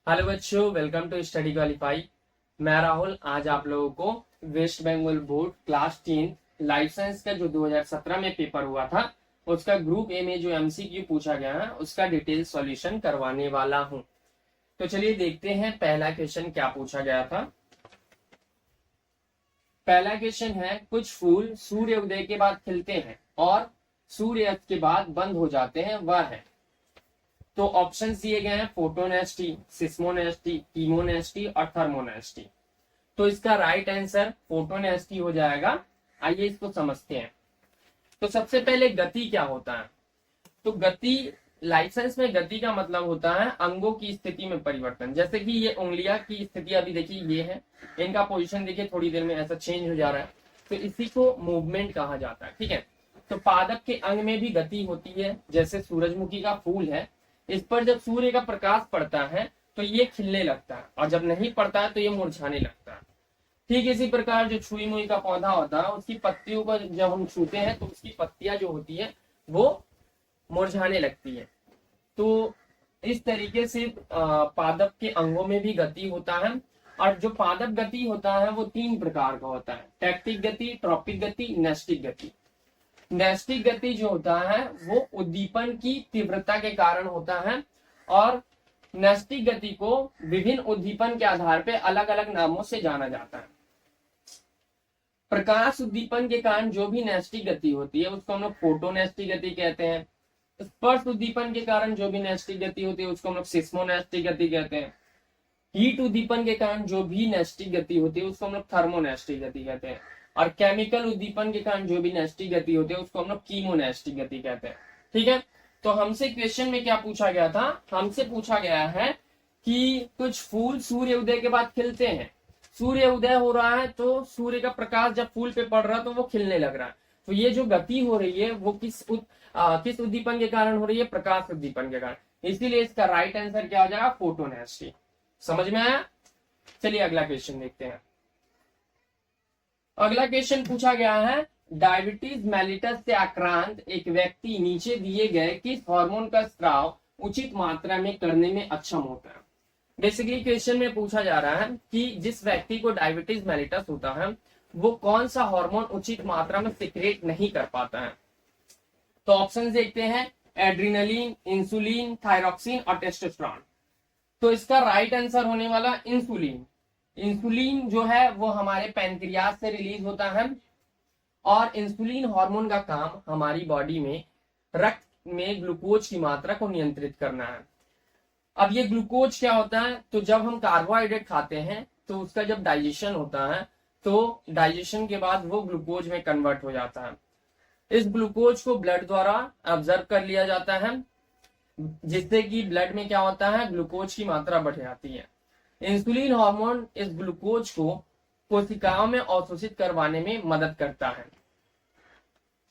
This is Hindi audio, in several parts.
हेलो बच्चों, वेलकम टू स्टडी क्वालिफाई। मैं राहुल। आज आप लोगों को West Bengal board class 10 life science का जो 2017 में पेपर हुआ था उसका ग्रुप ए में जो एमसीक्यू पूछा गया है उसका डिटेल सॉल्यूशन करवाने वाला हूं। तो चलिए देखते हैं पहला क्वेश्चन क्या पूछा गया था। पहला क्वेश्चन है, कुछ फूल सूर्य उदय के बाद खिलते हैं और सूर्यास्त के बाद बंद हो जाते हैं, वह है। तो ऑप्शन दिए गए हैं फोटोनेस्टी, सिस्मोनेस्टी, कीमोनेस्टी और थर्मोनेस्टी। तो इसका राइट आंसर फोटोनेस्टी हो जाएगा। आइए इसको समझते हैं। तो सबसे पहले गति क्या होता है? तो गति, लाइफ साइंस में गति का मतलब होता है अंगों की स्थिति में परिवर्तन। जैसे कि ये उंगलियां की स्थिति अभी देखिए ये है, इनका पोजीशन देखिए थोड़ी देर में ऐसा चेंज हो जा रहा है, तो इसी को मूवमेंट कहा जाता है। ठीक है। तो पादप के अंग में भी गति होती है। जैसे सूरजमुखी का फूल है, इस पर जब सूर्य का प्रकाश पड़ता है तो ये खिलने लगता है और जब नहीं पड़ता है तो ये मुरझाने लगता है। ठीक इसी प्रकार जो छुई मुई का पौधा होता है उसकी पत्तियों को जब हम छूते हैं तो उसकी पत्तियां जो होती है वो मुरझाने लगती है। तो इस तरीके से पादप के अंगों में भी गति होता है। और जो पादप गति होता है वो 3 प्रकार का होता है, टैक्टिक गति, ट्रॉपिक गति, नेस्टिक गति। नैस्टिक गति जो होता है वो उद्दीपन की तीव्रता के कारण होता है और नैस्टिक गति को विभिन्न उद्दीपन के आधार पर अलग अलग नामों से जाना जाता है। प्रकाश उद्दीपन के कारण जो भी नैस्टिक गति होती है उसको हम लोग फोटोनैस्टिक गति कहते हैं। स्पर्श उद्दीपन के कारण जो भी नैस्टिक गति होती है उसको हम लोग सिस्मोनैस्टिक गति कहते हैं। हीट उद्दीपन के कारण जो भी नैस्टिक गति होती है उसको हम लोग थर्मोनैस्टिक गति कहते हैं। और केमिकल उद्दीपन के कारण जो भी नैस्टिक गति होती है उसको हम लोग कीमोनैस्टिक गति कहते हैं। ठीक है। तो हमसे क्वेश्चन में क्या पूछा गया था? हमसे पूछा गया है कि कुछ फूल सूर्य उदय के बाद खिलते हैं। सूर्य उदय हो रहा है तो सूर्य का प्रकाश जब फूल पे पड़ रहा है तो वो खिलने लग रहा है। तो ये जो गति हो रही है वो किस उद्दीपन के कारण हो रही है? प्रकाश उद्दीपन के कारण। इसीलिए इसका राइट आंसर क्या हो जाएगा? फोटोनैस्टी। समझ में आया? चलिए अगला क्वेश्चन देखते हैं। अगला क्वेश्चन पूछा गया है, डायबिटीज मेलिटस से आक्रांत एक व्यक्ति नीचे दिए गए किस हार्मोन का स्राव उचित मात्रा में करने में अक्षम होता है? बेसिकली क्वेश्चन में पूछा जा रहा है कि जिस व्यक्ति को डायबिटीज मेलिटस होता है वो कौन सा हार्मोन उचित मात्रा में सिक्रेट नहीं कर पाता है। तो ऑप्शन देखते हैं, एड्रिनलिन, इंसुलिन, थायरॉक्सिन और टेस्टोस्टेरोन। तो इसका राइट आंसर होने वाला इंसुलिन। इंसुलिन जो है वो हमारे पैनक्रियास से रिलीज होता है और इंसुलिन हार्मोन का काम हमारी बॉडी में रक्त में ग्लूकोज की मात्रा को नियंत्रित करना है। अब ये ग्लूकोज क्या होता है? तो जब हम कार्बोहाइड्रेट खाते हैं तो उसका जब डाइजेशन होता है तो डाइजेशन के बाद वो ग्लूकोज में कन्वर्ट हो जाता है। इस ग्लूकोज को ब्लड द्वारा ऑब्जर्व कर लिया जाता है जिससे कि ब्लड में क्या होता है? ग्लूकोज की मात्रा बढ़ जाती है। इंसुलिन हार्मोन इस ग्लूकोज को कोशिकाओं में अवशोषित करवाने में मदद करता है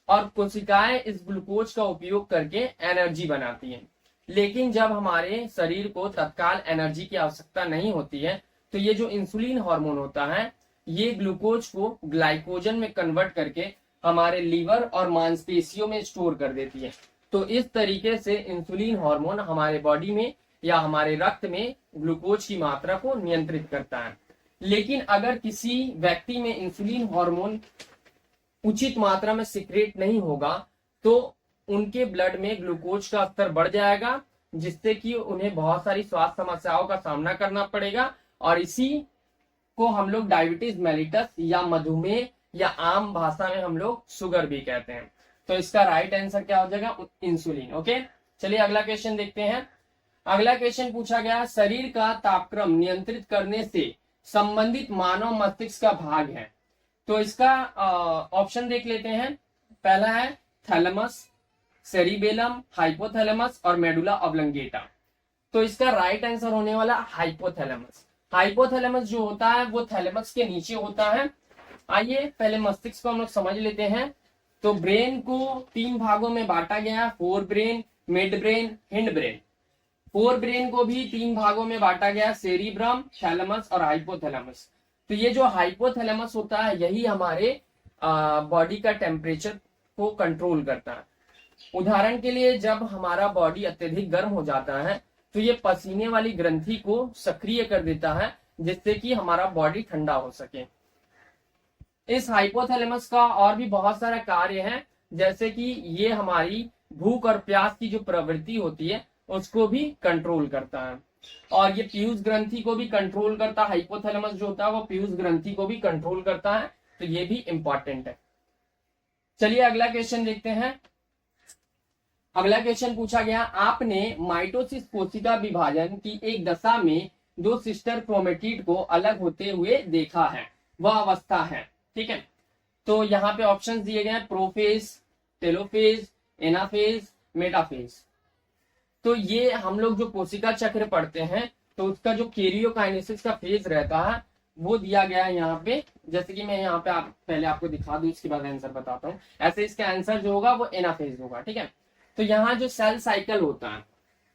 और कोशिकाएं इस ग्लूकोज का उपयोग करके एनर्जी बनाती हैं। लेकिन जब हमारे शरीर को तत्काल एनर्जी की आवश्यकता नहीं होती है तो ये जो इंसुलिन हार्मोन होता है ये ग्लूकोज को ग्लाइकोजन में कन्वर्ट करके हमारे लीवर और मांसपेशियों में स्टोर कर देती है। तो इस तरीके से इंसुलिन हार्मोन हमारे बॉडी में या हमारे रक्त में ग्लूकोज की मात्रा को नियंत्रित करता है। लेकिन अगर किसी व्यक्ति में इंसुलिन हार्मोन उचित मात्रा में सिक्रेट नहीं होगा तो उनके ब्लड में ग्लूकोज का स्तर बढ़ जाएगा जिससे कि उन्हें बहुत सारी स्वास्थ्य समस्याओं का सामना करना पड़ेगा और इसी को हम लोग डायबिटीज मेलिटस या मधुमेह या आम भाषा में हम लोग शुगर भी कहते हैं। तो इसका राइट आंसर क्या हो जाएगा? इंसुलिन। ओके, चलिए अगला क्वेश्चन देखते हैं। अगला क्वेश्चन पूछा गया, शरीर का तापक्रम नियंत्रित करने से संबंधित मानव मस्तिष्क का भाग है। तो इसका ऑप्शन देख लेते हैं। पहला है थैलेमस, सेरिबेलम, हाइपोथैलेमस और मेडुला ऑब्लंगेटा। तो इसका राइट आंसर होने वाला हाइपोथैलेमस। हाइपोथैलेमस जो होता है वो थैलेमस के नीचे होता है। आइए पहले मस्तिष्क को हम लोग समझ लेते हैं। तो ब्रेन को 3 भागों में बांटा गया, fore brain, mid brain, hind brain. Fore brain को भी 3 भागों में बांटा गया, सेरिब्रम, थैलेमस और हाइपोथैलेमस। तो ये जो हाइपोथैलेमस होता है यही हमारे बॉडी का टेम्परेचर को कंट्रोल करता है। उदाहरण के लिए जब हमारा बॉडी अत्यधिक गर्म हो जाता है तो ये पसीने वाली ग्रंथि को सक्रिय कर देता है, जिससे कि हमारा बॉडी ठंडा हो सके। इस हाइपोथैलेमस का और भी बहुत सारा कार्य है, जैसे कि ये हमारी भूख और प्यास की जो प्रवृत्ति होती है उसको भी कंट्रोल करता है, और ये पीयूष ग्रंथि को भी कंट्रोल करता है। हाइपोथैलेमस जो होता है वो पीयूष ग्रंथि को भी कंट्रोल करता है, तो ये भी इंपॉर्टेंट है। चलिए अगला क्वेश्चन देखते हैं। अगला क्वेश्चन पूछा गया, आपने माइटोसिस कोशिका विभाजन की एक दशा में दो सिस्टर क्रोमेटिड को अलग होते हुए देखा है, वह अवस्था है। ठीक है, तो यहाँ पे ऑप्शंस दिए गए हैं, प्रोफेज, टेलोफेज, एनाफेज, मेटाफेज। तो ये हम लोग जो कोशिका चक्र पढ़ते हैं तो उसका जो कैरियोकाइनेसिस का फेज रहता है वो दिया गया है यहाँ पे। जैसे कि मैं यहाँ पे पहले आपको दिखा दूं, इसके बाद आंसर बताता हूँ। ऐसे इसका आंसर जो होगा वो एनाफेज होगा। ठीक है, तो यहाँ जो सेल साइकिल होता है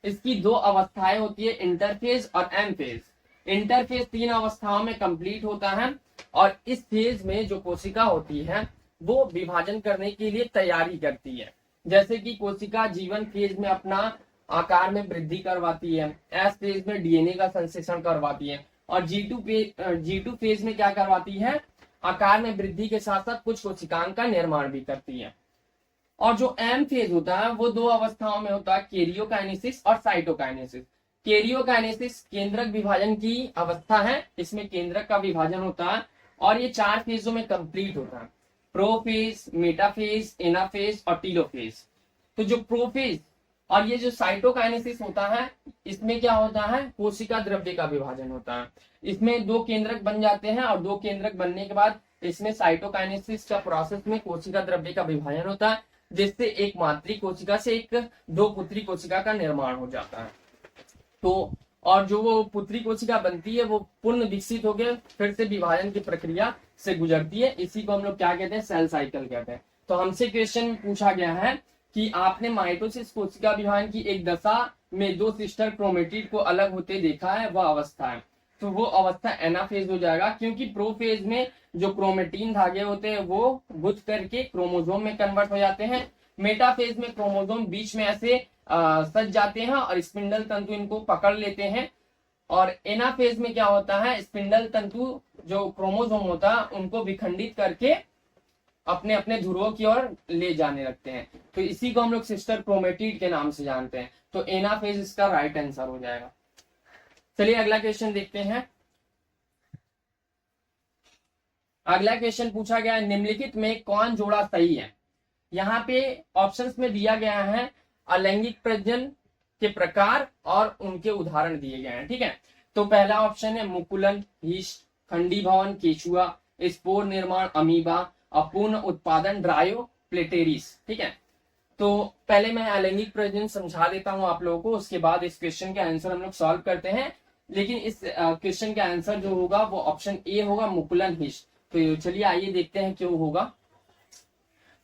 इसकी दो अवस्थाएं होती है, इंटरफेज और एम फेज। इंटरफेज 3 अवस्थाओं में कंप्लीट होता है, और इस फेज में जो कोशिका होती है वो विभाजन करने के लिए तैयारी करती है। जैसे कि कोशिका जीवन फेज में अपना आकार में वृद्धि करवाती है, एस फेज में डीएनए का संश्लेषण करवाती है, और जी2 फेज में क्या करवाती है, आकार में वृद्धि के साथ साथ कुछ कोशिकाओं का निर्माण भी करती है। और जो एम फेज होता है वो 2 अवस्थाओं में होता है, कैरियोकाइनेसिस और साइटोकाइनेसिस। कैरियोकाइनेसिस केंद्रक विभाजन की अवस्था है, इसमें केंद्रक का विभाजन होता है, और ये 4 फेजों में कंप्लीट होता है, प्रोफेज, मेटाफेज, एनाफेज और टीलोफेज। तो जो प्रोफेज और ये जो साइटोकाइनेसिस होता है इसमें क्या होता है, कोशिका द्रव्य का विभाजन होता है। इसमें 2 केंद्रक बन जाते हैं, और 2 केंद्रक बनने के बाद इसमें साइटोकाइनेसिस का प्रोसेस में कोशिका द्रव्य का विभाजन होता है, जिससे एक मातृ कोशिका से 2 पुत्री कोशिका का निर्माण हो जाता है। तो और जो वो पुत्री कोशिका बनती है वो पूर्ण विकसित होकर फिर से विभाजन की प्रक्रिया से गुजरती है। इसी को हम लोग क्या कहते हैं, सेल साइकिल कहते हैं। तो हमसे क्वेश्चन पूछा गया है कि आपने माइटोसिस कोशिका विभाजन की एक दशा में 2 सिस्टर क्रोमेटिड को अलग होते देखा है, वह अवस्था है। तो वो अवस्था एनाफेज हो जाएगा, क्योंकि प्रोफेज में जो क्रोमेटिन धागे होते हैं वो गुथ करके क्रोमोसोम में कन्वर्ट हो जाते हैं। मेटाफेज में क्रोमोसोम बीच में ऐसे सज जाते हैं और स्पिंडल तंतु इनको पकड़ लेते हैं। और एनाफेज में क्या होता है, स्पिंडल तंतु जो क्रोमोसोम होता है उनको विखंडित करके अपने अपने ध्रुवों की ओर ले जाने लगते हैं। तो इसी को हम लोग सिस्टर क्रोमेटिड के नाम से जानते हैं। तो एनाफेज इसका राइट आंसर हो जाएगा। चलिए अगला क्वेश्चन देखते हैं। अगला क्वेश्चन पूछा गया है, निम्नलिखित में कौन जोड़ा सही है। यहाँ पे ऑप्शंस में दिया गया है अलैंगिक प्रजनन के प्रकार और उनके उदाहरण दिए गए हैं। ठीक है, तो पहला ऑप्शन है मुकुलन, हिस्ट, खंडीभवन केचुआ, स्पोर निर्माण अमीबा, अपूर्ण उत्पादन ड्रायो प्लेटेरिस। ठीक है, तो पहले मैं अलैंगिक प्रजनन समझा देता हूं आप लोगों को, उसके बाद इस क्वेश्चन के आंसर हम लोग सॉल्व करते हैं। लेकिन इस क्वेश्चन का आंसर जो होगा वो ऑप्शन ए होगा, मुकुलन हिस्ट। तो चलिए आइए देखते हैं क्यों होगा।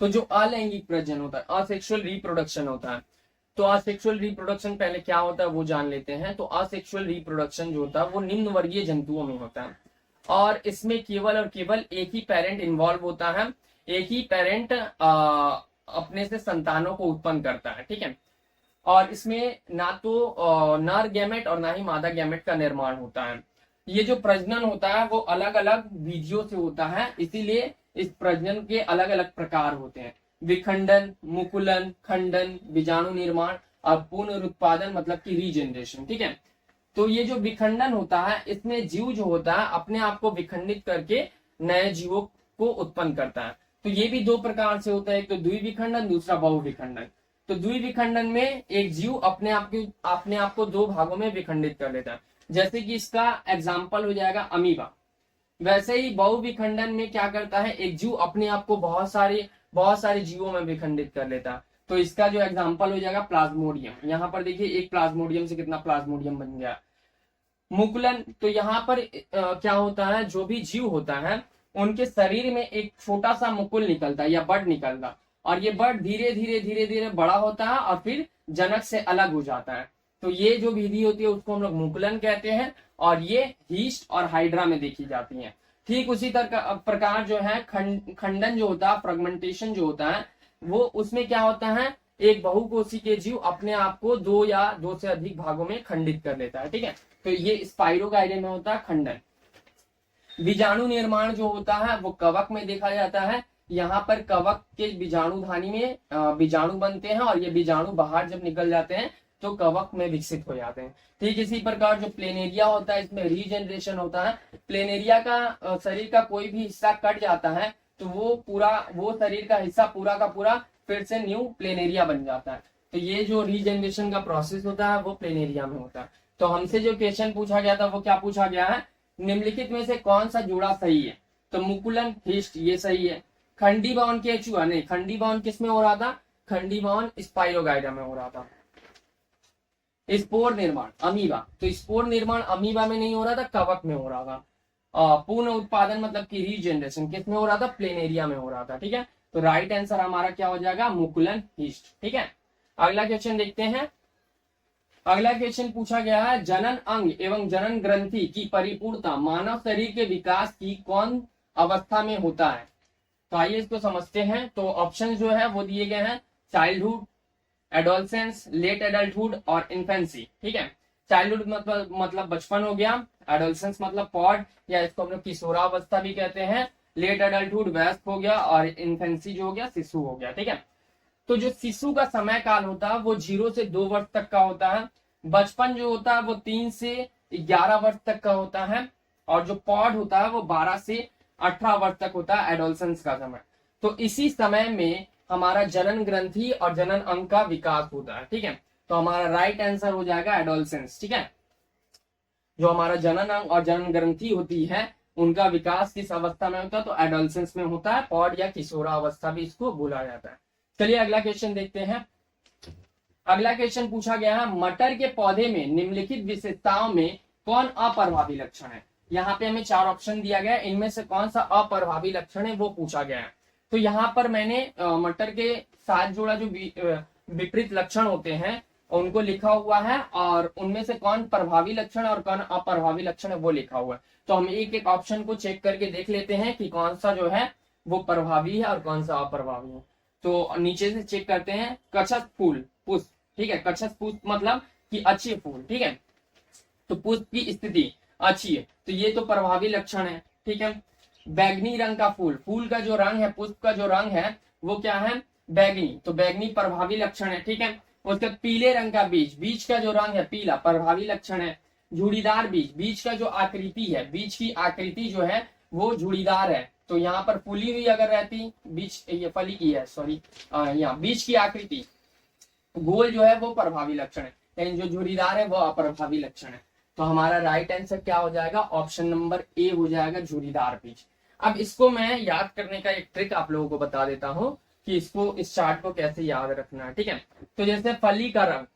तो जो अलैंगिक प्रजनन होता है, असेक्सुअल रिप्रोडक्शन होता है। तो असेक्सुअल रिप्रोडक्शन पहले क्या होता है वो जान लेते हैं। तो असेक्सुअल रिप्रोडक्शन जो होता है वो निम्न वर्गीय जंतुओं में होता है, और इसमें केवल और केवल एक ही पेरेंट इन्वॉल्व होता है। एक ही पेरेंट अपने से संतानों को उत्पन्न करता है। ठीक है, और इसमें ना तो नर गैमेट और ना ही मादा गैमेट का निर्माण होता है। ये जो प्रजनन होता है वो अलग अलग विधियों से होता है, इसीलिए इस प्रजनन के अलग अलग प्रकार होते हैं, विखंडन, मुकुलन, खंडन, बीजाणु निर्माण और पुनरुत्पादन मतलब कि रीजनरेशन। ठीक है, तो ये जो विखंडन होता है इसमें जीव जो होता है अपने आप को विखंडित करके नए जीवों को उत्पन्न करता है। तो ये भी 2 प्रकार से होता है, एक तो द्विविखंडन, दूसरा बहुविखंडन। तो द्विविखंडन में एक जीव अपने आप को 2 भागों में विखंडित कर लेता है, जैसे कि इसका एग्जाम्पल हो जाएगा अमीबा। वैसे ही बहुविखंडन में क्या करता है, एक जीव अपने आप को बहुत सारे जीवों में विखंडित कर लेता है। तो इसका जो एग्जाम्पल हो जाएगा प्लाज्मोडियम। यहाँ पर देखिए एक प्लाज्मोडियम से कितना प्लाज्मोडियम बन गया। मुकुलन, तो यहाँ पर क्या होता है, जो भी जीव होता है उनके शरीर में एक छोटा सा मुकुल निकलता है या बड निकलता, और ये बड धीरे धीरे बड़ा होता है और फिर जनक से अलग हो जाता है। तो ये जो विधि होती है उसको हम लोग मुकुलन कहते हैं, और ये हीस्ट और हाइड्रा में देखी जाती है। ठीक उसी तरह प्रकार जो है खंडन जो होता है, फ्रेगमेंटेशन जो होता है, वो उसमें क्या होता है, एक बहुकोशिकीय जीव अपने आप को दो या दो से अधिक भागों में खंडित कर लेता है, ठीक है। तो ये स्पाइरोगाइडे में होता है खंडन। बीजाणु निर्माण जो होता है वो कवक में देखा जाता है। यहाँ पर कवक के बीजाणुधानी में बीजाणु बनते हैं और ये बीजाणु बाहर जब निकल जाते हैं तो कवक में विकसित हो जाते हैं। ठीक इसी प्रकार जो प्लेनेरिया होता है इसमें रीजनरेशन होता है। प्लेनेरिया का शरीर का कोई भी हिस्सा कट जाता है तो वो शरीर का हिस्सा पूरा का पूरा फिर से न्यू प्लेनेरिया बन जाता है। तो ये जो रीजनरेशन का प्रोसेस होता है वो प्लेनेरिया में होता है। तो हमसे जो क्वेश्चन पूछा गया था वो क्या पूछा गया है, निम्नलिखित में से कौन सा जोड़ा सही है। तो मुकुलन हिस्ट ये सही है। खंडी बावन केचुआ नहीं, खंडी बावन किस में हो रहा था, खंडी बावन स्पाइरोगाइडा में हो रहा था। स्पोर निर्माण अमीबा, तो स्पोर निर्माण अमीबा में नहीं हो रहा था, कवक में हो रहा था। पूर्ण उत्पादन मतलब की रीजनरेशन किस में हो रहा था, प्लेनेरिया में हो रहा था, ठीक है। तो राइट आंसर हमारा क्या हो जाएगा, मुकुलन हिस्ट, ठीक है। अगला क्वेश्चन देखते हैं। अगला क्वेश्चन पूछा गया है, जनन अंग एवं जनन ग्रंथि की परिपूर्णता मानव शरीर के विकास की कौन अवस्था में होता है। तो आइए इसको समझते हैं। तो ऑप्शन जो है वो दिए गए हैं, चाइल्डहुड, एडोलसेंस, लेट एडल्टहुड और इन्फेंसी, ठीक है। चाइल्डहुड मतलब बचपन हो गया, एडोलसेंस मतलब पॉड या इसको हम लोग किशोरावस्था भी कहते हैं, लेट एडल्टहुड वयस्क हो गया और इन्फेंसी जो हो गया शिशु हो गया, ठीक है। तो जो शिशु का समय काल होता है वो 0 से 2 वर्ष तक का होता है। बचपन जो होता है वो 3 से 11 वर्ष तक का होता है और जो पॉड होता है वो 12 से 18 वर्ष तक होता है, एडोलसेंस का समय। तो इसी समय में हमारा जनन ग्रंथि और जनन अंग का विकास होता है, ठीक है। तो हमारा राइट आंसर हो जाएगा एडोलसेंस, ठीक है। जो हमारा जनन अंग और जनन ग्रंथि होती है उनका विकास किस अवस्था में होता है, तो एडोलसेंस में होता है, पॉड या किशोरावस्था भी इसको बोला जाता है। चलिए अगला क्वेश्चन देखते हैं। अगला क्वेश्चन पूछा गया है, मटर के पौधे में निम्नलिखित विशेषताओं में कौन अप्रभावी लक्षण है। यहाँ पे हमें 4 ऑप्शन दिया गया है, इनमें से कौन सा अप्रभावी लक्षण है वो पूछा गया है। तो यहाँ पर मैंने मटर के 7 जोड़ा जो विपरीत लक्षण होते हैं उनको लिखा हुआ है और उनमें से कौन प्रभावी लक्षण और कौन अप्रभावी लक्षण है वो लिखा हुआ है। तो हम एक एक ऑप्शन को चेक करके देख लेते हैं कि कौन सा जो है वो प्रभावी है और कौन सा अप्रभावी है। तो नीचे से चेक करते हैं, कच्छप फूल पुष्प, ठीक है। कच्छप पुष्प मतलब कि अच्छे फूल, ठीक है। तो पुष्प की स्थिति अच्छी है तो ये तो प्रभावी लक्षण है, ठीक है। बैगनी रंग का फूल, फूल का जो रंग है, पुष्प का जो रंग है वो क्या है, बैगनी, तो बैगनी प्रभावी लक्षण है, ठीक है। उसके पीले रंग का बीज, बीज का जो रंग है पीला, प्रभावी लक्षण है। झुड़ीदार बीज, बीज का जो आकृति है, बीज की आकृति जो है वो झुड़ीदार है। तो यहाँ पर फूली हुई अगर रहती, बीज ये फली की है, सॉरी, यहाँ बीज की आकृति गोल जो है वो प्रभावी लक्षण है, लेकिन जो झुड़ीदार है वो अप्रभावी लक्षण है। तो हमारा राइट आंसर क्या हो जाएगा, ऑप्शन नंबर ए हो जाएगा, झुड़ीदार बीज। अब इसको मैं याद करने का एक ट्रिक आप लोगों को बता देता हूँ कि इसको, इस चार्ट को कैसे याद रखना है, ठीक है। तो जैसे फली का रंग,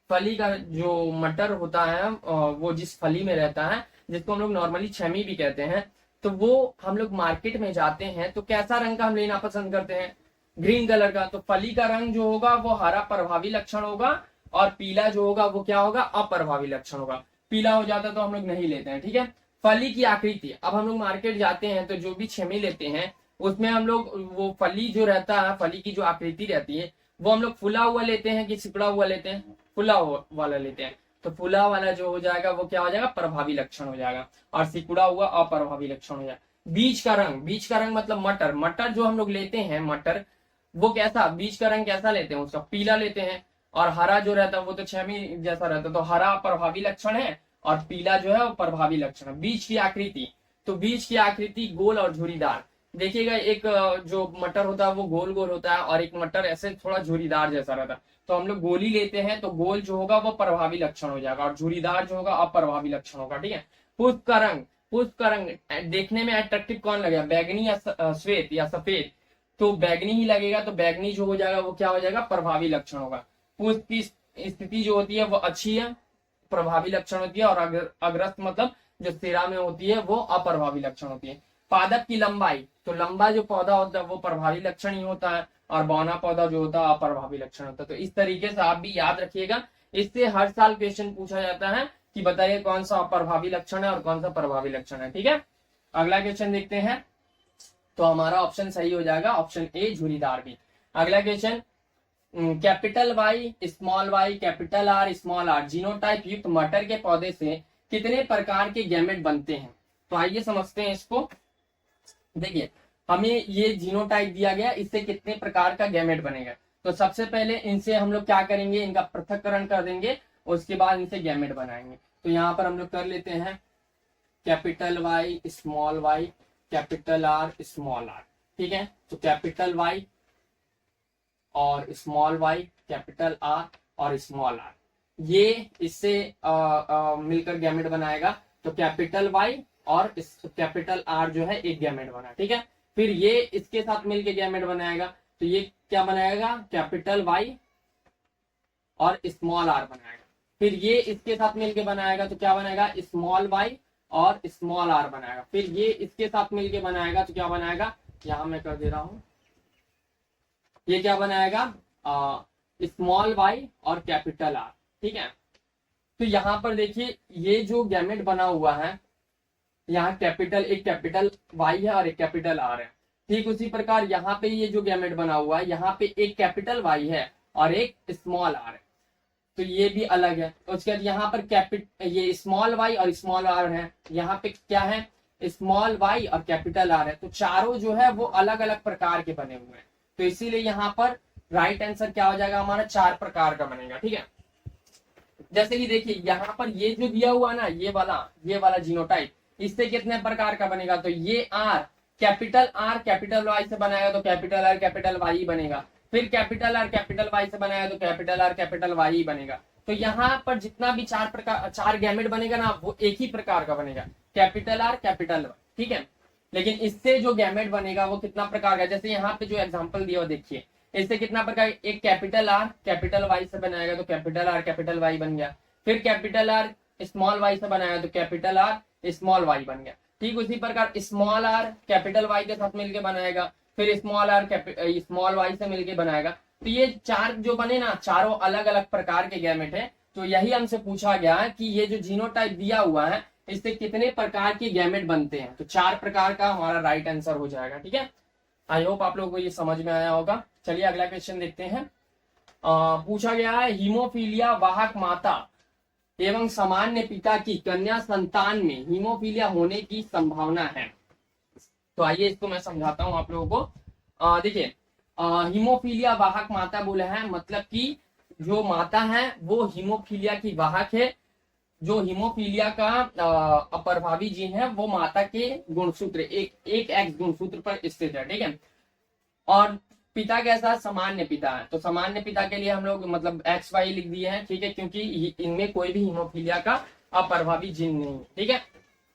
फली का जो मटर होता है वो जिस फली में रहता है, जिसको हम लोग नॉर्मली छमी भी कहते हैं, तो वो हम लोग मार्केट में जाते हैं तो कैसा रंग का हम लेना पसंद करते हैं, ग्रीन कलर का। तो फली का रंग जो होगा वो हरा प्रभावी लक्षण होगा और पीला जो होगा वो क्या होगा, अप्रभावी लक्षण होगा। पीला हो जाता तो हम लोग नहीं लेते हैं, ठीक है। फली की आकृति, अब हम लोग मार्केट जाते हैं तो जो भी छमी लेते हैं उसमें हम लोग वो फली जो रहता है, फली की जो आकृति रहती है वो हम लोग फुला हुआ लेते हैं कि सिकुड़ा हुआ लेते हैं, फुला हुआ वाला लेते हैं। तो फुला वाला जो हो जाएगा वो क्या हो जाएगा, प्रभावी लक्षण हो जाएगा और सिकुड़ा हुआ अप्रभावी लक्षण हो जाएगा। बीज का रंग, बीज का रंग मतलब मटर, मटर जो हम लोग लेते हैं मटर, वो कैसा, बीज का रंग कैसा लेते हैं, उसका पीला लेते हैं। और हरा जो रहता है वो तो छमी जैसा रहता है, तो हरा प्रभावी लक्षण है और पीला जो है वो प्रभावी लक्षण है। बीज की आकृति, तो बीज की आकृति गोल और झुरीदार। देखिएगा एक जो मटर होता है वो गोल गोल होता है और एक मटर ऐसे थोड़ा झुरीदार जैसा रहता है। तो हम लोग गोली लेते हैं तो गोल जो होगा वो प्रभावी लक्षण हो जाएगा और झुरीदार जो होगा अप्रभावी लक्षण होगा, ठीक है। पुष्प का रंग, पुष्प का रंग देखने में अट्रैक्टिव कौन लगेगा, बैगनी या श्वेत या सफेद, तो बैगनी ही लगेगा। तो बैगनी जो हो जाएगा वो क्या हो जाएगा, प्रभावी लक्षण होगा। पुष्प की स्थिति जो होती है वो अच्छी है, प्रभावी लक्षण होती है। और अग्रस्त मतलब जो सिरा में होती है वो अप्रभावी लक्षण होती है। पादप की लंबाई, तो लंबा जो पौधा होता है वो प्रभावी लक्षण ही होता है और बौना पौधा जो होता है अप्रभावी लक्षण होता है। तो इस तरीके से आप भी याद रखिएगा, इससे हर साल क्वेश्चन पूछा जाता है कि बताइए कौन सा अप्रभावी लक्षण है और कौन सा प्रभावी लक्षण है, ठीक है। अगला क्वेश्चन देखते हैं। तो हमारा ऑप्शन सही हो जाएगा, ऑप्शन ए, झुरीदार भी। अगला question, capital Y small Y capital R small R genotype युक्त मटर के पौधे से कितने प्रकार के गैमेट बनते हैं? तो आइए समझते हैं इसको। देखिए हमें ये जीनोटाइप दिया गया, इससे कितने प्रकार का गैमेट बनेगा। तो सबसे पहले इनसे हम लोग क्या करेंगे, इनका पृथक्करण कर देंगे, उसके बाद इनसे गैमेट बनाएंगे। तो यहाँ पर हम लोग कर लेते हैं capital Y small Y capital R small R, ठीक है। तो कैपिटल वाई और स्मॉल वाई कैपिटल आर और स्मॉल आर, ये इससे मिलकर गैमेट बनाएगा। तो कैपिटल वाई और कैपिटल आर जो है एक गैमेट बना, ठीक है। फिर ये इसके साथ मिलकर गैमेट बनाएगा, तो ये क्या बनाएगा, कैपिटल वाई और स्मॉल आर बनाएगा। फिर ये इसके साथ मिलकर बनाएगा, तो क्या बनाएगा, स्मॉल वाई और स्मॉल आर बनाएगा। फिर ये इसके साथ मिलकर बनाएगा, तो क्या बनाएगा, यहां मैं कर दे रहा हूं, ये क्या बनाएगा, स्मॉल वाई और कैपिटल आर, ठीक है। तो यहाँ पर देखिए ये जो गैमेट बना हुआ है, यहाँ कैपिटल, एक कैपिटल वाई है और एक कैपिटल आर है। ठीक उसी प्रकार यहाँ पे ये जो गैमेट बना हुआ है, यहाँ पे एक कैपिटल वाई है और एक स्मॉल आर है, तो ये भी अलग है। तो उसके बाद यहाँ पर ये स्मॉल वाई और स्मॉल आर है, यहाँ पे क्या है, स्मॉल वाई और कैपिटल आर है। तो चारों जो है वो अलग अलग प्रकार के बने हुए हैं, तो इसीलिए यहाँ पर राइट आंसर क्या हो जाएगा हमारा, 4 प्रकार का बनेगा, ठीक है। जैसे कि देखिए यहाँ पर ये जो दिया हुआ ना, ये वाला जीनोटाइप, इससे कितने प्रकार का बनेगा, तो ये आर कैपिटल वाई से बनाएगा तो कैपिटल आर कैपिटल वाई बनेगा। फिर कैपिटल आर कैपिटल वाई से बनाएगा तो कैपिटल आर कैपिटल वाई बनेगा। तो यहाँ पर जितना भी 4 गैमेट बनेगा ना, वो एक ही प्रकार का बनेगा, कैपिटल आर कैपिटल वाई, ठीक है। लेकिन इससे जो गैमेट बनेगा वो कितना प्रकार का, जैसे यहाँ पे जो एग्जांपल दिया हुआ देखिए, इससे कितना प्रकार, एक कैपिटल आर कैपिटल वाई से बनाएगा तो कैपिटल आर कैपिटल वाई बन गया। फिर कैपिटल आर स्मॉल वाई से बनाएगा तो कैपिटल आर स्मॉल वाई बन गया। ठीक उसी प्रकार स्मॉल आर कैपिटल वाई के साथ मिलकर बनाएगा, फिर स्मॉल आर स्मॉल वाई से मिलकर बनाएगा। तो ये 4 जो बने ना, चारों अलग अलग प्रकार के गैमेट है। तो यही हमसे पूछा गया है कि ये जो जीनोटाइप दिया हुआ है, इससे कितने प्रकार के गैमेट बनते हैं। तो 4 प्रकार का हमारा राइट आंसर हो जाएगा, ठीक है। आई होप आप लोगों को ये समझ में आया होगा। चलिए अगला क्वेश्चन देखते हैं। पूछा गया है हीमोफीलिया वाहक माता एवं सामान्य पिता की कन्या संतान में हीमोफीलिया होने की संभावना है। तो आइए इसको मैं समझाता हूं आप लोगों को। देखिए हीमोफीलिया वाहक माता बोले हैं, मतलब कि जो माता है वो हीमोफीलिया की वाहक है। जो हीमोफीलिया का अप्रभावी जीन है वो माता के गुणसूत्र एक एक्स गुणसूत्र पर स्थित है, ठीक है। और पिता कैसा, सामान्य पिता है। तो सामान्य पिता के लिए हम लोग मतलब एक्स वाई लिख दिए हैं, ठीक है, क्योंकि इनमें कोई भी हीमोफीलिया का अप्रभावी जीन नहीं है, ठीक है।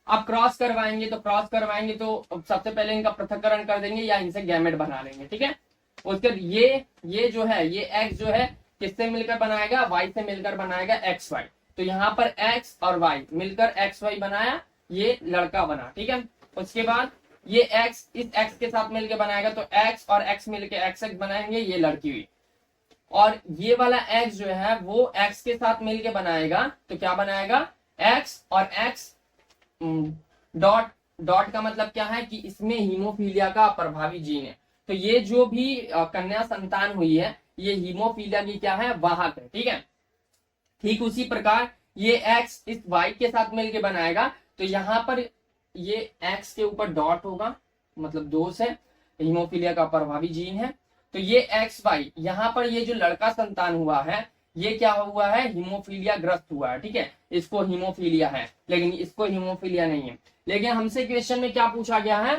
अब क्रॉस करवाएंगे तो सबसे पहले इनका पृथक्करण कर देंगे या इनसे गैमेट बना लेंगे, ठीक है। उसके बाद ये जो है, ये एक्स जो है किससे मिलकर बनाएगा, वाई से मिलकर बनाएगा एक्स वाई। तो यहाँ पर एक्स और वाई मिलकर एक्स वाई बनाया, ये लड़का बना, ठीक है। उसके बाद ये एक्स इस एक्स के साथ मिलकर बनाएगा, तो एक्स और एक्स मिलकर एक्स एक्स बनाएंगे, ये लड़की हुई। और ये वाला एक्स जो है वो एक्स के साथ मिलकर बनाएगा, तो क्या बनाएगा, एक्स और एक्स डॉट का मतलब क्या है कि इसमें हीमोफीलिया का प्रभावी जीन है। तो ये जो भी कन्या संतान हुई है, ये हीमोफीलिया की क्या है, वाहक है, ठीक है। ठीक उसी प्रकार ये एक्स इस वाई के साथ मिलकर बनाएगा, तो यहाँ पर ये एक्स के ऊपर डॉट होगा, मतलब दोष है, हीमोफीलिया का प्रभावी जीन है। तो ये एक्स वाई, यहाँ पर ये जो लड़का संतान हुआ है, ये क्या हुआ है, हीमोफीलिया ग्रस्त हुआ है, ठीक है। इसको हीमोफीलिया है, लेकिन इसको हीमोफीलिया नहीं है। लेकिन हमसे क्वेश्चन में क्या पूछा गया है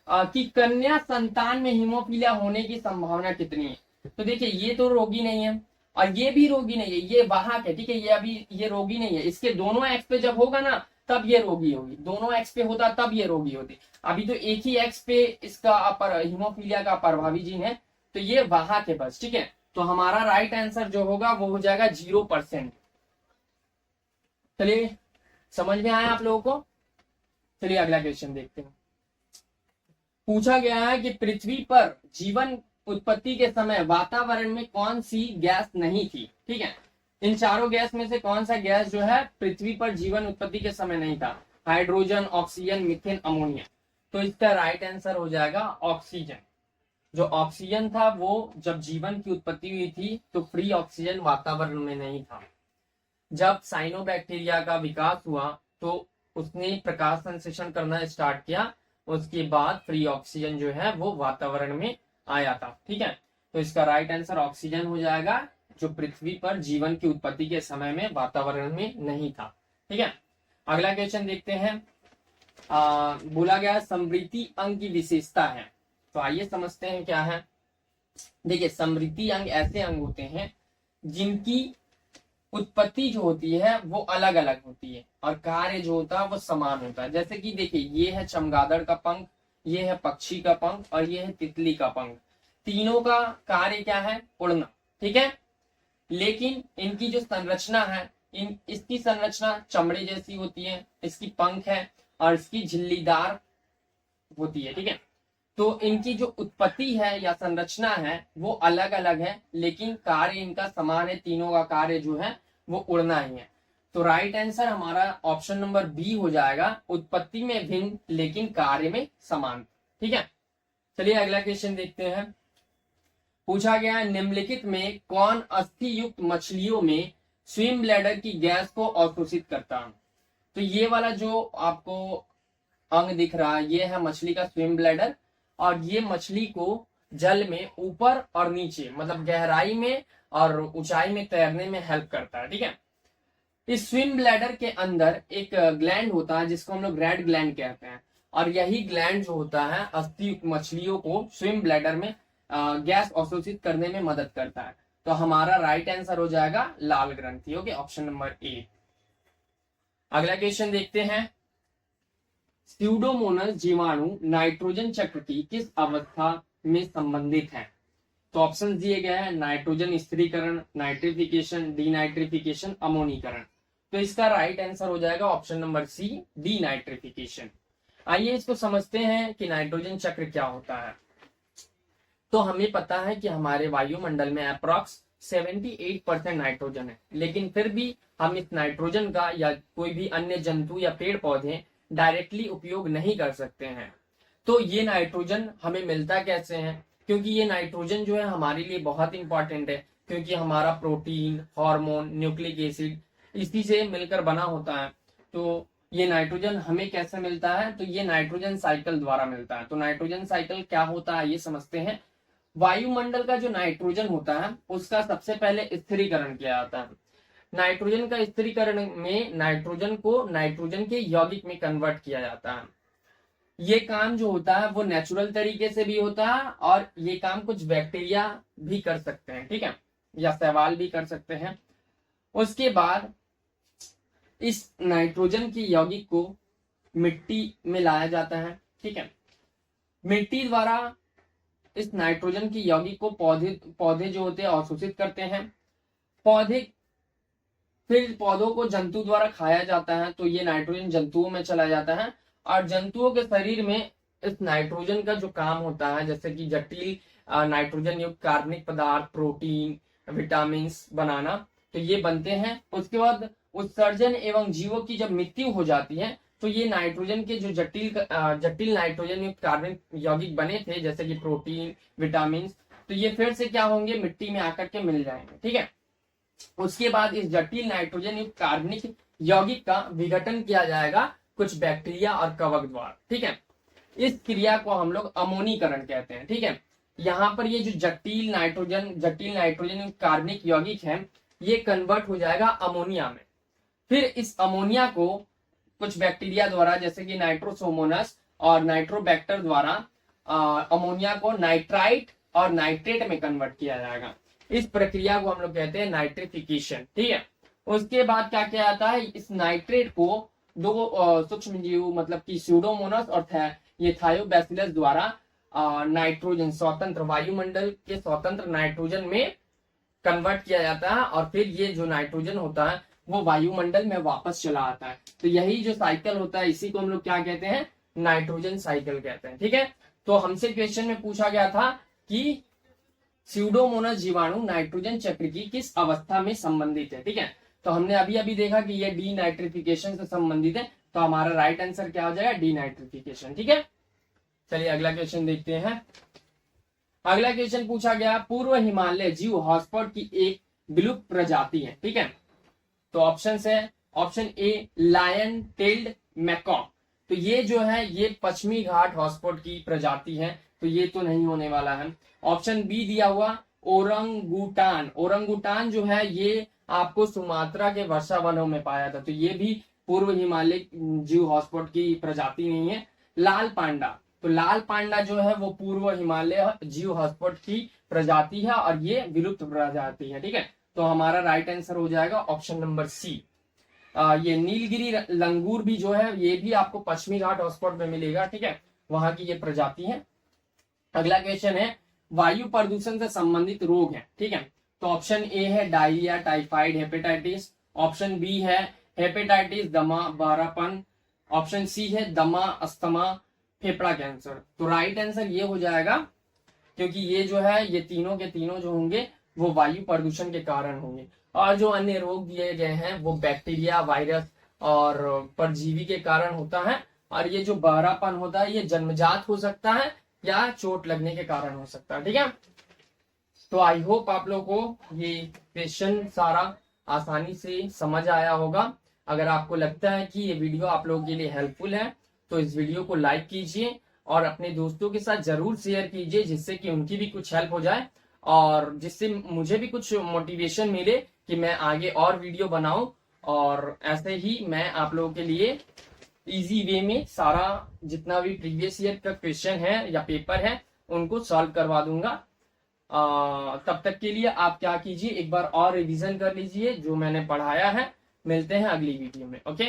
कि कन्या संतान में हीमोफीलिया होने की संभावना कितनी है। तो देखिए ये तो रोगी नहीं है और ये भी रोगी नहीं है, ये वाहक है, ठीक है। ये अभी ये रोगी नहीं है, इसके दोनों एक्स पे जब होगा ना तब ये रोगी होगी, दोनों एक्स पे होता तब ये रोगी होती। अभी तो एक ही एक्स पे इसका हीमोफीलिया का प्रभावी जीन है, तो ये वाहक है बस, ठीक है। तो हमारा राइट आंसर जो होगा वो हो जाएगा 0%। चलिए समझ में आया आप लोगों को। चलिए अगला क्वेश्चन देखते हैं। पूछा गया है कि पृथ्वी पर जीवन उत्पत्ति के समय वातावरण में कौन सी गैस नहीं थी, ठीक है। इन चारों गैस में से कौन सा गैस जो है पृथ्वी पर जीवन उत्पत्ति के समय नहीं था, हाइड्रोजन, ऑक्सीजन, मीथेन, अमोनिया। तो इसका राइट आंसर हो जाएगा ऑक्सीजन। जो ऑक्सीजन था वो जब जीवन की उत्पत्ति हुई थी तो फ्री ऑक्सीजन वातावरण में नहीं था। जब साइनोबैक्टीरिया का विकास हुआ तो उसने प्रकाश संश्लेषण करना स्टार्ट किया, उसके बाद फ्री ऑक्सीजन जो है वो वातावरण में आया था। ठीक है, तो इसका राइट आंसर ऑक्सीजन हो जाएगा, जो पृथ्वी पर जीवन की उत्पत्ति के समय में वातावरण में नहीं था। ठीक है, अगला क्वेश्चन देखते हैं। बोला गया समृद्धि अंग की विशेषता है, तो आइए समझते हैं क्या है। देखिए, समृद्धि अंग ऐसे अंग होते हैं जिनकी उत्पत्ति जो होती है वो अलग अलग होती है और कार्य जो होता है वो समान होता है। जैसे कि देखिए, ये है चमगादड़ का पंख, ये है पक्षी का पंख और ये है तितली का पंख। तीनों का कार्य क्या है? उड़ना। ठीक है, लेकिन इनकी जो संरचना है, इसकी संरचना चमड़े जैसी होती है, इसकी पंख है और इसकी झिल्लीदार होती है। ठीक है, तो इनकी जो उत्पत्ति है या संरचना है वो अलग अलग है, लेकिन कार्य इनका समान है। तीनों का कार्य जो है वो उड़ना ही है। तो राइट आंसर हमारा ऑप्शन नंबर बी हो जाएगा, उत्पत्ति में भिन्न लेकिन कार्य में समान। ठीक है, चलिए अगला क्वेश्चन देखते हैं। पूछा गया है, निम्नलिखित में कौन अस्थि युक्त मछलियों में स्विम ब्लैडर की गैस को अवशोषित करता है? तो ये वाला जो आपको अंग दिख रहा है ये है मछली का स्विम ब्लैडर, और ये मछली को जल में ऊपर और नीचे मतलब गहराई में और ऊंचाई में तैरने में हेल्प करता है। ठीक है, इस स्विम ब्लैडर के अंदर एक ग्लैंड होता है जिसको हम लोग रेड ग्लैंड कहते हैं, और यही ग्लैंड जो होता है अस्थि मछलियों को स्विम ब्लैडर में गैस अवशोषित करने में मदद करता है। तो हमारा राइट आंसर हो जाएगा लाल ग्रंथि। Okay, option number A. अगला क्वेश्चन देखते हैं। स्यूडोमोनास जीवाणु नाइट्रोजन चक्र की किस अवस्था में संबंधित है? तो ऑप्शन दिए गए हैं, नाइट्रोजन स्थिरीकरण, नाइट्रिफिकेशन, डीनाइट्रिफिकेशन, अमोनीकरण। तो इसका राइट आंसर हो जाएगा ऑप्शन नंबर सी, डीनाइट्रिफिकेशन। आइए इसको समझते हैं कि नाइट्रोजन चक्र क्या होता है। तो हमें पता है कि हमारे वायुमंडल में अप्रॉक्स 78% नाइट्रोजन है, लेकिन फिर भी हम इस नाइट्रोजन का या कोई भी अन्य जंतु या पेड़ पौधे डायरेक्टली उपयोग नहीं कर सकते हैं। तो ये नाइट्रोजन हमें मिलता कैसे है? क्योंकि ये नाइट्रोजन जो है हमारे लिए बहुत इंपॉर्टेंट है, क्योंकि हमारा प्रोटीन, हार्मोन, न्यूक्लिक एसिड इसी से मिलकर बना होता है। तो ये नाइट्रोजन हमें कैसे मिलता है? तो ये नाइट्रोजन साइकिल द्वारा मिलता है। तो नाइट्रोजन साइकिल क्या होता है ये समझते हैं। वायुमंडल का जो नाइट्रोजन होता है उसका सबसे पहले स्थिरीकरण किया जाता है। नाइट्रोजन का स्थिरीकरण में नाइट्रोजन को नाइट्रोजन के यौगिक में कन्वर्ट किया जाता है। ये काम जो होता है वो नेचुरल तरीके से भी होता है, और ये काम कुछ बैक्टीरिया भी कर सकते हैं। ठीक है, या शैवाल भी कर सकते हैं। उसके बाद इस नाइट्रोजन के यौगिक को मिट्टी में लाया जाता है। ठीक है, मिट्टी द्वारा इस नाइट्रोजन की यौगिक को पौधे जो होते हैं अवशोषित करते हैं। फिर पौधों को जंतु द्वारा खाया जाता है, तो ये नाइट्रोजन जंतुओं में चला जाता है, और जंतुओं के शरीर में इस नाइट्रोजन का जो काम होता है, जैसे कि जटिल नाइट्रोजन युक्त कार्बनिक पदार्थ, प्रोटीन, विटामिन बनाना, तो ये बनते हैं। उसके बाद उत्सर्जन एवं जीवों की जब मृत्यु हो जाती है तो ये नाइट्रोजन के जो जटिल नाइट्रोजन युक्त कार्बनिक यौगिक बने थे, जैसे कि प्रोटीन, विटामिन, तो ये फिर से क्या होंगे? मिट्टी में आकर के मिल जाएंगे। ठीक है, उसके बाद इस जटिल नाइट्रोजन युक्त कार्बनिक यौगिक का विघटन किया जाएगा कुछ बैक्टीरिया और कवक द्वारा। ठीक है, इस क्रिया को हम लोग अमोनीकरण कहते हैं। ठीक है, यहाँ पर ये जो जटिल नाइट्रोजन युक्त कार्बनिक यौगिक है ये कन्वर्ट हो जाएगा अमोनिया में। फिर इस अमोनिया को कुछ बैक्टीरिया द्वारा, जैसे कि नाइट्रोसोमोनस और नाइट्रोबैक्टर द्वारा अमोनिया को नाइट्राइट और नाइट्रेट में कन्वर्ट किया जाएगा। इस प्रक्रिया को हम लोग कहते हैं नाइट्रिफिकेशन। ठीक है, उसके बाद क्या किया जाता है? इस नाइट्रेट को दो सूक्ष्म जीव मतलब कि स्यूडोमोनास और ये थायोबैसिलस द्वारा नाइट्रोजन स्वतंत्र वायुमंडल के स्वतंत्र नाइट्रोजन में कन्वर्ट किया जाता है, और फिर ये जो नाइट्रोजन होता है वो वायुमंडल में वापस चला आता है। तो यही जो साइकिल होता है इसी को हम लोग क्या कहते हैं? नाइट्रोजन साइकिल कहते हैं। ठीक है, तो हमसे क्वेश्चन में पूछा गया था कि स्यूडोमोनास जीवाणु नाइट्रोजन चक्र की किस अवस्था में संबंधित है। ठीक है, तो हमने अभी अभी देखा कि ये डीनाइट्रिफिकेशन से संबंधित है, तो हमारा राइट आंसर क्या हो जाएगा? डीनाइट्रिफिकेशन। ठीक है, चलिए अगला क्वेश्चन देखते हैं। अगला क्वेश्चन पूछा गया, पूर्व हिमालय जीव हॉटस्पॉट की एक विलुप्त प्रजाति है, ठीक है। तो ऑप्शन है, option A lion tailed macaque, तो ये जो है ये पश्चिमी घाट हॉटस्पॉट की प्रजाति है, तो ये तो नहीं होने वाला है। ऑप्शन बी दिया हुआ ओरंगुटान, ओरंगुटान जो है ये आपको सुमात्रा के वर्षा वनों में पाया था, तो ये भी पूर्व हिमालय जीव हॉटस्पॉट की प्रजाति नहीं है। लाल पांडा, तो लाल पांडा जो है वो पूर्व हिमालय जीव हॉटस्पॉट की प्रजाति है और ये विलुप्त प्रजाति है, ठीक है। तो हमारा राइट आंसर हो जाएगा ऑप्शन नंबर सी। ये नीलगिरी लंगूर भी जो है ये भी आपको पश्चिमी घाट हॉटस्पॉट में मिलेगा, ठीक है, वहां की ये प्रजाति है। अगला क्वेश्चन है, वायु प्रदूषण से संबंधित रोग है, ठीक है। तो ऑप्शन ए है diarrhoea, typhoid, hepatitis. Option B है हेपेटाइटिस, दमा, बहरापन। ऑप्शन सी है दमा, अस्थमा, फेफड़ा कैंसर। तो राइट आंसर ये हो जाएगा, क्योंकि ये जो है ये तीनों के तीनों जो होंगे वो वायु प्रदूषण के कारण होंगे, और जो अन्य रोग दिए गए हैं वो बैक्टीरिया, वायरस और परजीवी के कारण होता है, और ये जो बहरापन होता है ये जन्मजात हो सकता है या चोट लगने के कारण हो सकता है, ठीक है। तो आई होप आप लोगों को ये क्वेश्चन सारा आसानी से समझ आया होगा। अगर आपको लगता है कि ये वीडियो आप लोगों के लिए हेल्पफुल है तो इस वीडियो को लाइक कीजिए और अपने दोस्तों के साथ जरूर शेयर कीजिए, जिससे कि उनकी भी कुछ हेल्प हो जाए और जिससे मुझे भी कुछ मोटिवेशन मिले कि मैं आगे और वीडियो बनाऊं, और ऐसे ही मैं आप लोगों के लिए इजी वे में सारा जितना भी प्रीवियस ईयर का क्वेश्चन है या पेपर है उनको सॉल्व करवा दूंगा। तब तक के लिए आप क्या कीजिए, एक बार और रिवीजन कर लीजिए जो मैंने पढ़ाया है। मिलते हैं अगली वीडियो में, ओके।